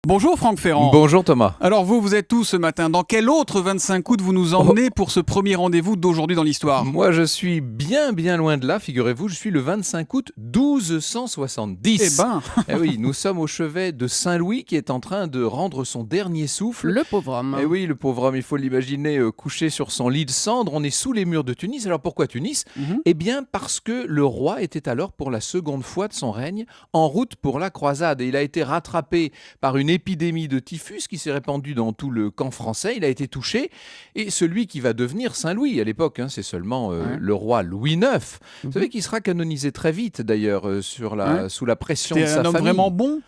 Bonjour Franck Ferrand. Bonjour Thomas. Alors vous êtes où ce matin? Dans quel autre 25 août vous nous emmenez pour ce premier rendez-vous d'aujourd'hui dans l'histoire? Moi je suis bien loin de là, figurez-vous, je suis le 25 août 1270. Eh ben Eh oui, nous sommes au chevet de Saint-Louis qui est en train de rendre son dernier souffle. Le pauvre homme. Eh oui, le pauvre homme, il faut l'imaginer couché sur son lit de cendre. On est sous les murs de Tunis. Alors pourquoi Tunis? Eh bien parce que le roi était alors pour la seconde fois de son règne en route pour la croisade. Et il a été rattrapé par une épidémie de typhus qui s'est répandue dans tout le camp français. Il a été touché. Et celui qui va devenir Saint-Louis à l'époque, c'est seulement le roi Louis IX. Vous savez qu'il sera canonisé très vite d'ailleurs sous la pression de C'était sa un homme famille. vraiment bon?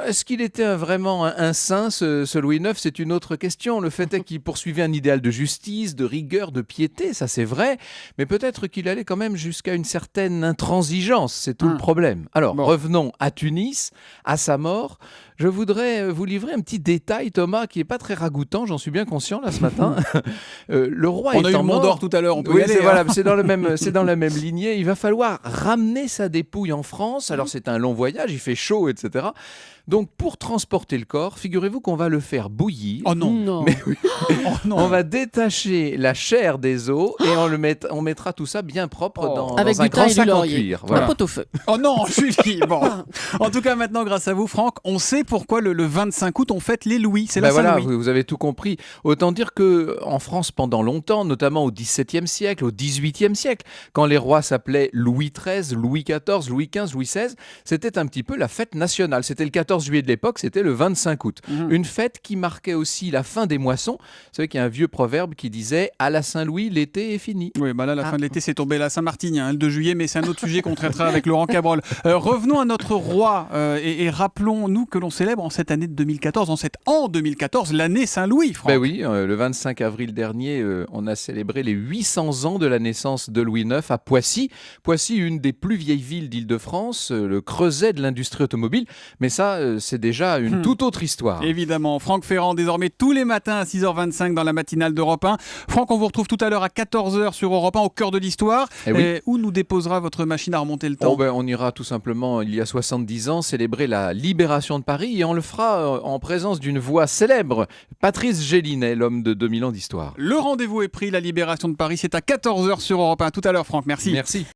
Est-ce qu'il était vraiment un saint, ce Louis IX? C'est une autre question. Le fait est qu'il poursuivait un idéal de justice, de rigueur, de piété, ça c'est vrai, mais peut-être qu'il allait quand même jusqu'à une certaine intransigeance, c'est tout le problème. Alors, revenons à Tunis, à sa mort. Je voudrais vous livrer un petit détail, Thomas, qui n'est pas très ragoûtant, j'en suis bien conscient là ce matin. Le roi On a eu le étant Mont mort... d'Or tout à l'heure, on peut y Oui, aller. voilà, c'est dans la même lignée. Il va falloir ramener sa dépouille en France. Alors c'est un long voyage, il fait chaud, etc. Donc pour transporter le corps, figurez-vous qu'on va le faire bouillir. Oh non, Non. Mais oui, oh non. on va détacher la chair des os et on mettra tout ça bien propre dans Avec un du grand thym et du sac en laurier. cuir. Un Voilà. pot-au-feu. Oh non, Julie. Bon. En tout cas, maintenant, grâce à vous, Franck, on sait pourquoi le 25 août, on fête les Louis. C'est la Voilà, Saint-Louis. vous avez tout compris. Autant dire que en France, pendant longtemps, notamment au XVIIe siècle, au XVIIIe siècle, quand les rois s'appelaient Louis XIII, Louis XIV, Louis XV, Louis XVI, c'était un petit peu la fête nationale. C'était le 14 juillet de l'époque, c'était le 25 août. Une fête qui marquait aussi la fin des moissons. Vous savez qu'il y a un vieux proverbe qui disait « À la Saint-Louis, l'été est fini ». Oui, bah là, la fin de l'été, c'est tombé la Saint-Martin, le 2 juillet, mais c'est un autre sujet qu'on traitera avec Laurent Cabrol. Revenons à notre roi et rappelons-nous que l'on célèbre en cette année de 2014, en 2014, l'année Saint-Louis, Franck. Ben oui, le 25 avril dernier, on a célébré les 800 ans de la naissance de Louis IX à Poissy. Poissy, une des plus vieilles villes d'Île-de-France, le creuset de l'industrie automobile. Mais ça, c'est déjà une toute autre histoire. Évidemment, Franck Ferrand, désormais tous les matins à 6h25 dans la matinale d'Europe 1. Franck, on vous retrouve tout à l'heure à 14h sur Europe 1, au cœur de l'histoire. Oui. Où nous déposera votre machine à remonter le temps? On ira tout simplement, il y a 70 ans, célébrer la libération de Paris et on le fera en présence d'une voix célèbre, Patrice Gélinet, l'homme de 2000 ans d'histoire. Le rendez-vous est pris, la libération de Paris, c'est à 14h sur Europe 1. Tout à l'heure, Franck, merci. Merci.